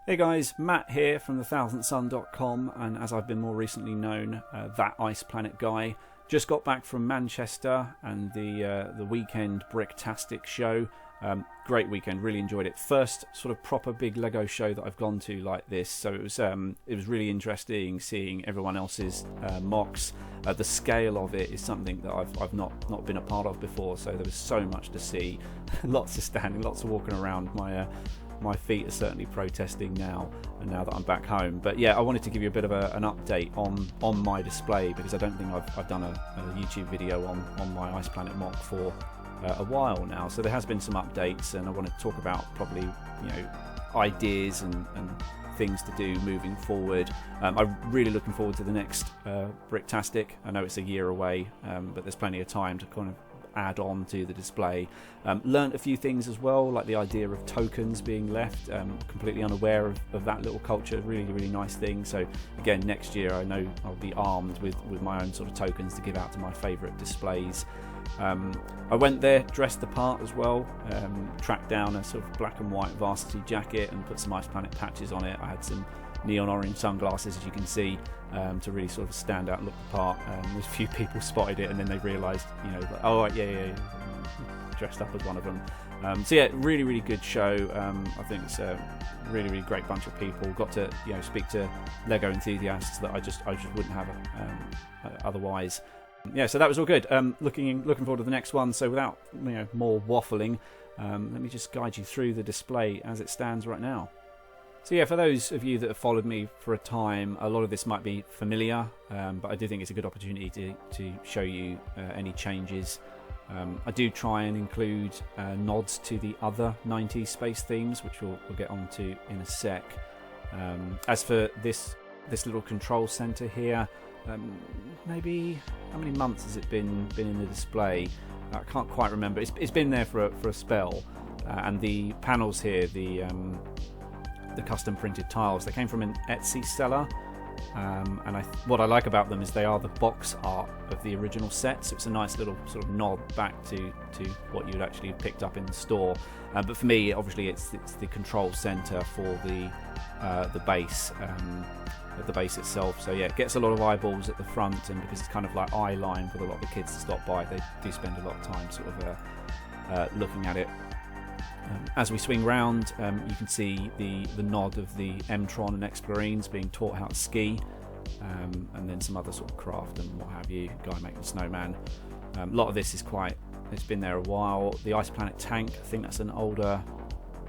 Hey guys, Matt here from the1000sun.com, and as I've been more recently known, that Ice Planet guy. Just got back from Manchester and the weekend Bricktastic show. Great weekend, really enjoyed it. First sort of proper big Lego show that I've gone to like this, so it was really interesting seeing everyone else's MOCs. The scale of it is something that I've not been a part of before, so there was so much to see. Lots of standing, lots of walking around. My feet are certainly protesting now, and now that I'm back home. But yeah, I wanted to give you a bit of an update on my display, because I don't think I've done a YouTube video on my Ice Planet MOC for a while now. So there has been some updates, and I want to talk about probably ideas and things to do moving forward. I'm really looking forward to the next Bricktastic. I know it's a year away, but there's plenty of time to kind of add on to the display. Learned a few things as well, like the idea of tokens being left. Completely unaware of that little culture. Really nice thing. So again, next year I know I'll be armed with my own sort of tokens to give out to my favourite displays. I went there dressed the part as well, tracked down a sort of black and white varsity jacket and put some Ice Planet patches on it. I had some neon orange sunglasses, as you can see, to really sort of stand out and look the part. There's a few people spotted it and then they realised, like, oh yeah, dressed up as one of them. So yeah, really good show. I think it's a really great bunch of people. Got to speak to Lego enthusiasts that I just wouldn't have otherwise. Yeah, so that was all good. Looking forward to the next one. So without more waffling, let me just guide you through the display as it stands right now. So yeah, for those of you that have followed me for a time, a lot of this might be familiar, but I do think it's a good opportunity to show you any changes. I do try and include nods to the other 90s space themes, which we'll get onto in a sec. As for this little control center here, maybe how many months has it been in the display? I can't quite remember. It's been there for a spell, and the panels here, the custom printed tiles, they came from an Etsy seller, and what I like about them is they are the box art of the original set, so it's a nice little sort of nod back to what you'd actually have picked up in the store. But for me, obviously, it's the control center for the base. The base itself. So yeah, it gets a lot of eyeballs at the front, and because it's kind of like eye line for a lot of the kids to stop by, they do spend a lot of time sort of looking at it. As we swing round, you can see the nod of the M-Tron and Explorines being taught how to ski, and then some other sort of craft and what have you, guy making a snowman. A lot of this is it's been there a while. The Ice Planet tank, I think that's an older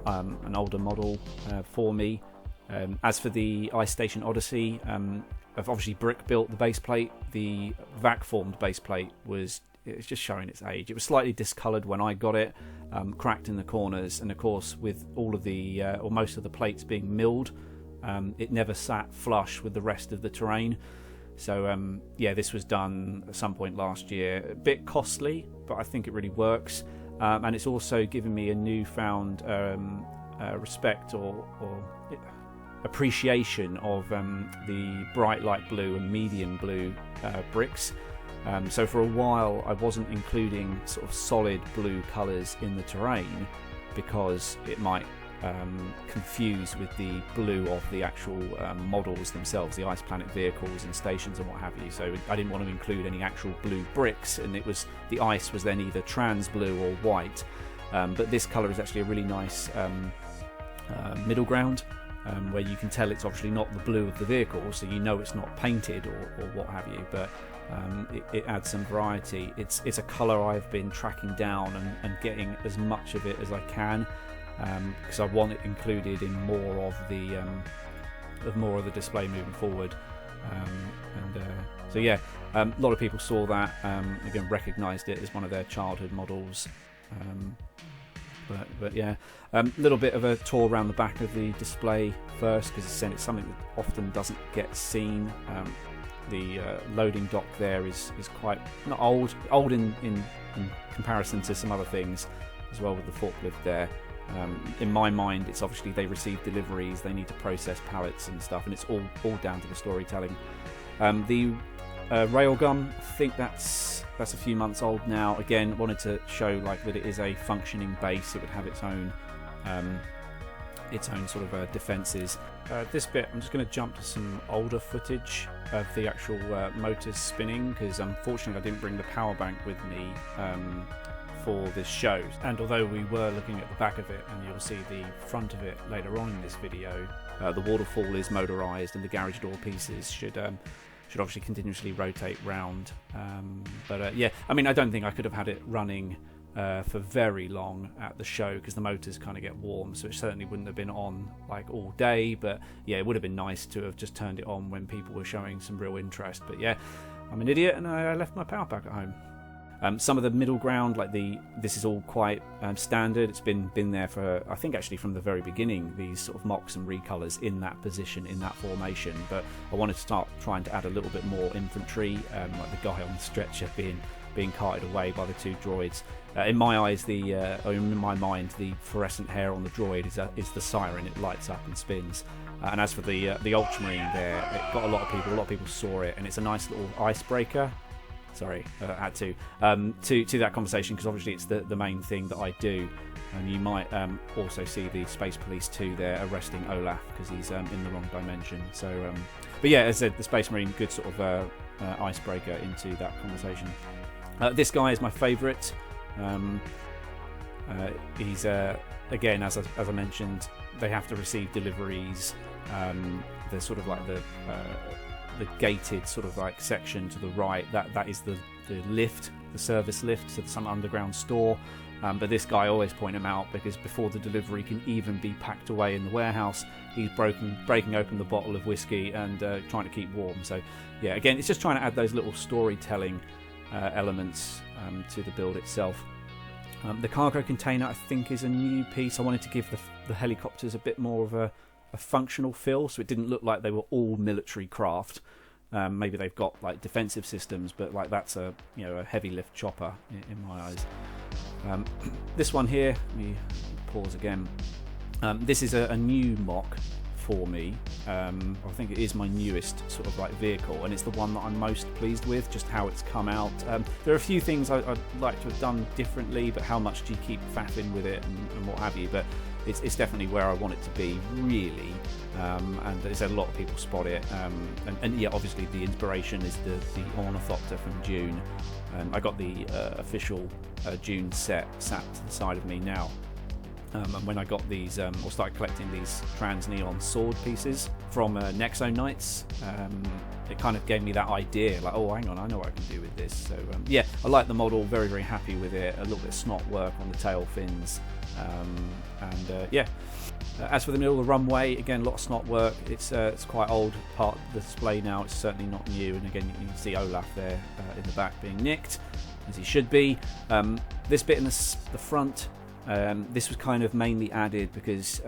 model for me. As for the Ice Station Odyssey, I've obviously brick built the base plate. The vac formed base plate it's just showing its age. It was slightly discoloured when I got it, cracked in the corners, and of course with all of the or most of the plates being milled, it never sat flush with the rest of the terrain. So yeah, this was done at some point last year. A bit costly, but I think it really works, and it's also given me a newfound respect or appreciation of the bright light blue and medium blue bricks. So for a while I wasn't including sort of solid blue colours in the terrain because it might confuse with the blue of the actual models themselves, the Ice Planet vehicles and stations and what have you. So I didn't want to include any actual blue bricks, and the ice was then either trans blue or white. But this colour is actually a really nice middle ground, where you can tell it's obviously not the blue of the vehicle, so it's not painted or what have you, but it adds some variety. It's a colour I've been tracking down and getting as much of it as I can, because I want it included in more of the display moving forward. So yeah, a lot of people saw that, again recognised it as one of their childhood models. But yeah, a little bit of a tour around the back of the display first, because it's something that often doesn't get seen. The loading dock there is quite not old in comparison to some other things as well, with the forklift there. In my mind, it's obviously they receive deliveries, they need to process pallets and stuff, and it's all down to the storytelling. The railgun, I think that's a few months old now. Again, wanted to show that it is a functioning base. It would have its own its own sort of defences. This bit, I'm just going to jump to some older footage of the actual motors spinning, because unfortunately I didn't bring the power bank with me for this show, and although we were looking at the back of it, and you'll see the front of it later on in this video, the waterfall is motorised and the garage door pieces should obviously continuously rotate round. But yeah, I mean, I don't think I could have had it running for very long at the show, because the motors kind of get warm, so it certainly wouldn't have been on like all day. But yeah, it would have been nice to have just turned it on when people were showing some real interest. But yeah, I'm an idiot and I left my power pack at home. Some of the middle ground, like this is all quite standard. It's been there for, I think, actually from the very beginning, these sort of MOCs and recolours in that position, in that formation. But I wanted to start trying to add a little bit more infantry, like the guy on the stretcher being carted away by the two droids. In my eyes, or in my mind, the fluorescent hair on the droid is the siren. It lights up and spins. And as for the Ultramarine there, it got a lot of people saw it, and it's a nice little icebreaker. Sorry, add to that conversation, because obviously it's the main thing that I do. And you might also see the Space Police 2 there arresting Olaf because he's in the wrong dimension. So, but yeah, as I said, the Space Marine, good sort of icebreaker into that conversation. This guy is my favourite. He's again, as I mentioned, they have to receive deliveries. They're sort of like the gated sort of like section to the right, that is the lift, the service lift to some underground store. But this guy, I always point him out, because before the delivery can even be packed away in the warehouse, he's breaking open the bottle of whiskey and trying to keep warm. So yeah, again, it's just trying to add those little storytelling elements to the build itself. The cargo container, I think, is a new piece. I wanted to give the helicopters a bit more of a functional feel, so it didn't look like they were all military craft. Maybe they've got like defensive systems, but like that's a heavy lift chopper in my eyes. This one here, let me pause again. This is a new MOC for me. I think it is my newest sort of like vehicle, and it's the one that I'm most pleased with, just how it's come out. There are a few things I'd like to have done differently, but how much do you keep faffing with it and what have you, but it's definitely where I want it to be, really. And there's a lot of people spot it. And yeah, obviously the inspiration is the Ornithopter from Dune. I got the official Dune set sat to the side of me now. And when I got these, or started collecting these trans neon sword pieces from Nexo Knights, it kind of gave me that idea, like, oh, hang on, I know what I can do with this. So yeah, I like the model, very, very happy with it. A little bit of snot work on the tail fins, and yeah. As for the middle of the runway, again, a lot of snot work. It's quite old part of the display now. It's certainly not new. And again, you can see Olaf there in the back being nicked, as he should be. This bit in the front, this was kind of mainly added because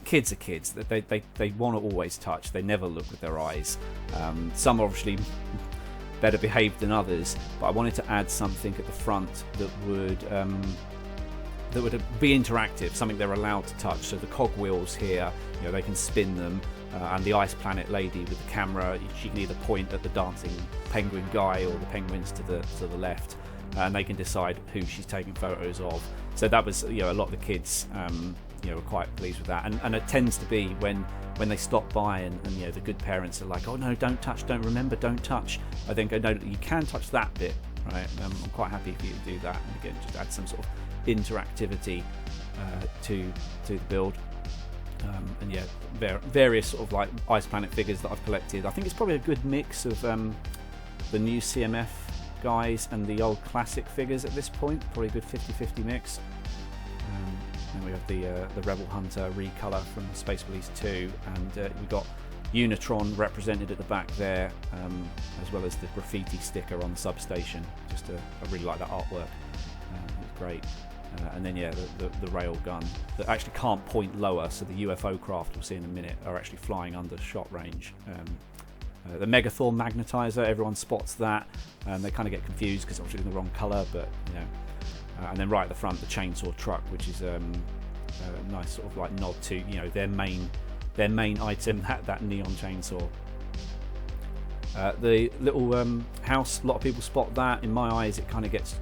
kids are kids. They want to always touch. They never look with their eyes. Some are obviously better behaved than others, but I wanted to add something at the front that would be interactive, something they're allowed to touch. So the cogwheels here, they can spin them, and the Ice Planet lady with the camera, she can either point at the dancing penguin guy or the penguins to the left, and they can decide who she's taking photos of. So that was, a lot of the kids, were quite pleased with that, and it tends to be when they stop by and the good parents are like, oh no, don't touch, don't touch. I then go, no, you can touch that bit, right? I'm quite happy for you to do that, and again, just add some sort of interactivity to the build. And yeah, various sort of like Ice Planet figures that I've collected. I think it's probably a good mix of the new CMF guys and the old classic figures at this point. Probably a good 50-50 mix. And we have the Rebel Hunter recolor from Space Police 2, and we've got Unitron represented at the back there, as well as the graffiti sticker on the substation. I really like that artwork. It's great. And then yeah, the rail gun that actually can't point lower, so the UFO craft we'll see in a minute are actually flying under shot range. The Megathor magnetizer, everyone spots that, and they kind of get confused because it's obviously in the wrong colour, but and then right at the front, the chainsaw truck, which is a nice sort of like nod to their main item, that neon chainsaw. The little house, a lot of people spot that. In my eyes, it kind of gets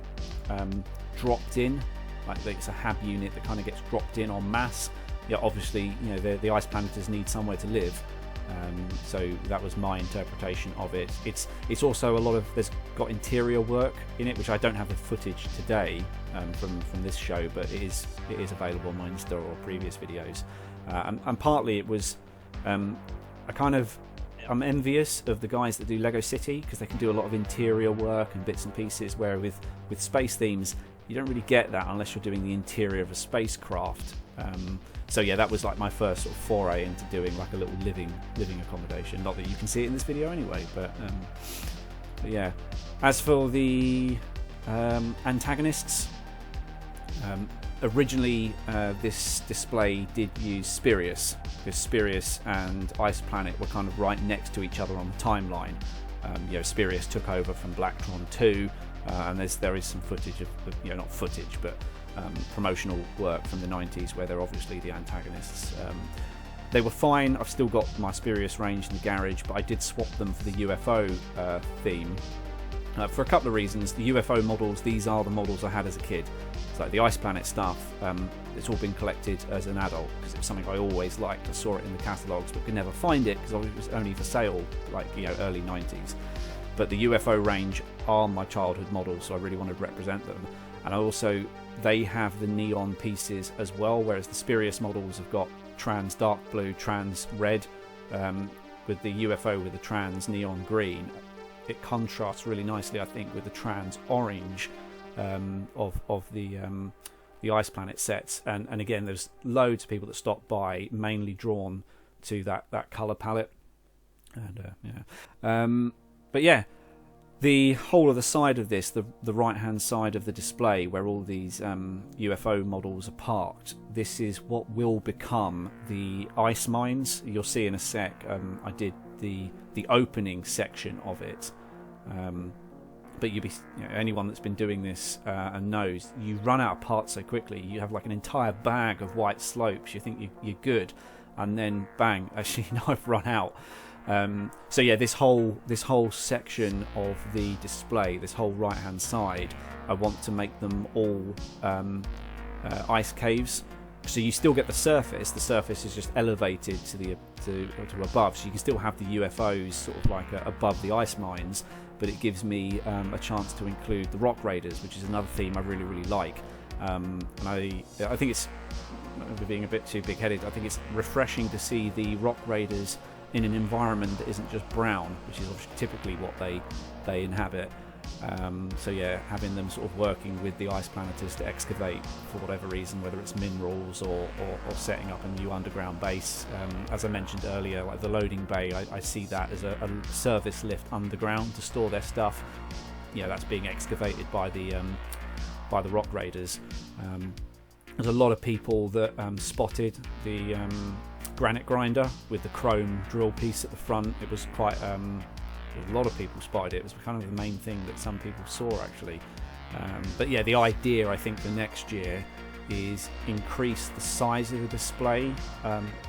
dropped in like it's a hab unit that kind of gets dropped in en masse. Yeah, obviously, you know, the ice planeters need somewhere to live. So that was my interpretation of it. It's also a lot of, there's got interior work in it, which I don't have the footage today from this show, but it is available on my Insta or previous videos. And partly it was I'm envious of the guys that do Lego City, because they can do a lot of interior work and bits and pieces, where with space themes you don't really get that unless you're doing the interior of a spacecraft. So yeah, that was like my first sort of foray into doing like a little living accommodation. Not that you can see it in this video anyway, but yeah. As for the antagonists, originally this display did use Spirius, because Spirius and Ice Planet were kind of right next to each other on the timeline. You know, Spirius took over from Blacktron 2, and there is some footage of, you know, not footage, but promotional work from the 90s where they're obviously the antagonists. They were fine. I've still got my Spirius range in the garage, but I did swap them for the UFO theme for a couple of reasons. The UFO models, these are the models I had as a kid. So like the Ice Planet stuff, it's all been collected as an adult because it was something I always liked. I saw it in the catalogues but could never find it because it was only for sale, like, you know, early 90s. But the UFO range are my childhood models, so I really wanted to represent them. And I also, they have the neon pieces as well, whereas the Spirius models have got trans dark blue, trans red, with the UFO with the trans neon green. It contrasts really nicely, I think, with the trans orange of the Ice Planet sets. And again, there's loads of people that stop by, mainly drawn to that colour palette. And yeah. But yeah, the whole of the side of this, the right-hand side of the display where all these UFO models are parked, this is what will become the ice mines. You'll see in a sec. I did the opening section of it. But anyone that's been doing this and knows, you run out of parts so quickly. You have like an entire bag of white slopes. You think you're good, and then bang! Actually, no, I've run out. So yeah, this whole section of the display, this whole right hand side, I want to make them all ice caves. So you still get the surface. The surface is just elevated to above, so you can still have the UFOs sort of like above the ice mines, but it gives me a chance to include the Rock Raiders, which is another theme I really like. And I think it's, being a bit too big-headed, I think it's refreshing to see the Rock Raiders in an environment that isn't just brown, which is obviously typically what they inhabit. So yeah, having them sort of working with the ice planeters to excavate for whatever reason, whether it's minerals or setting up a new underground base. As I mentioned earlier, like the loading bay, I see that as a service lift underground to store their stuff. You know, that's being excavated by the Rock Raiders. There's a lot of people that spotted the granite grinder with the chrome drill piece at the front. It was quite a lot of people spotted it. It was kind of the main thing that some people saw, actually. But yeah, the idea I think for next year is increase the size of the display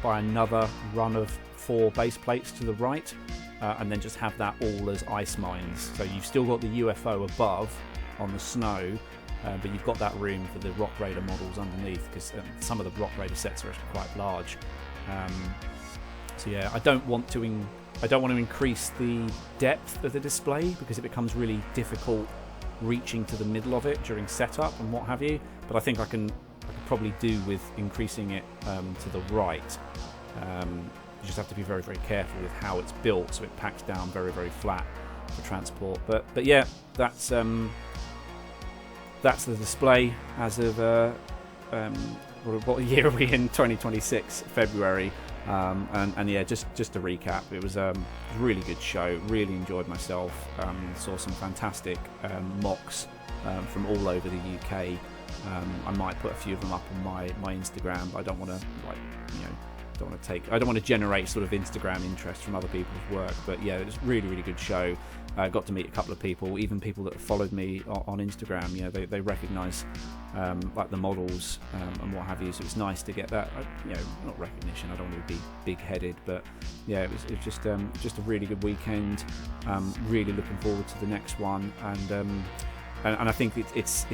by another run of 4 base plates to the right, and then just have that all as ice mines. So you've still got the UFO above on the snow, but you've got that room for the Rock Raider models underneath, because some of the Rock Raider sets are actually quite large. So yeah, I don't want to increase the depth of the display, because it becomes really difficult reaching to the middle of it during setup and what have you. But I think I could probably do with increasing it to the right. You just have to be very careful with how it's built, so it packs down very flat for transport. But yeah, that's the display as of what year are we in? 2026 February. And yeah, just to recap, it was a really good show. Really enjoyed myself. Saw some fantastic MOCs from all over the UK. I might put a few of them up on my Instagram, but I don't want to I don't want to generate sort of Instagram interest from other people's work. But yeah, it was really good show. Got to meet a couple of people, even people that followed me on Instagram. You know, they recognise like the models and what have you. So it's nice to get that. Not recognition. I don't want to be big-headed, but yeah, it was just a really good weekend. Really looking forward to the next one, and I think it's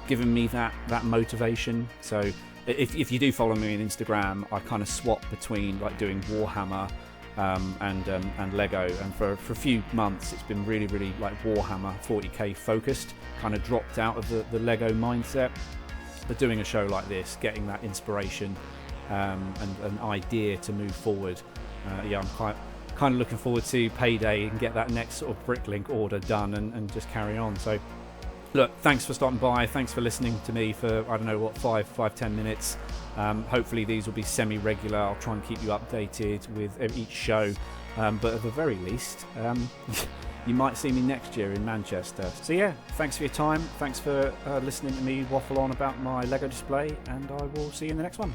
given me that motivation. So if you do follow me on Instagram, I kind of swap between like doing Warhammer and Lego, and for a few months it's been really like Warhammer 40k focused, kind of dropped out of the Lego mindset. But doing a show like this, getting that inspiration and an idea to move forward, yeah, I'm kind of looking forward to payday and get that next sort of Bricklink order done and just carry on. So look, thanks for stopping by, thanks for listening to me for, I don't know what, 5-10 minutes. Hopefully these will be semi-regular. I'll try and keep you updated with each show, but at the very least you might see me next year in Manchester. So yeah, thanks for your time, thanks for listening to me waffle on about my Lego display, and I will see you in the next one.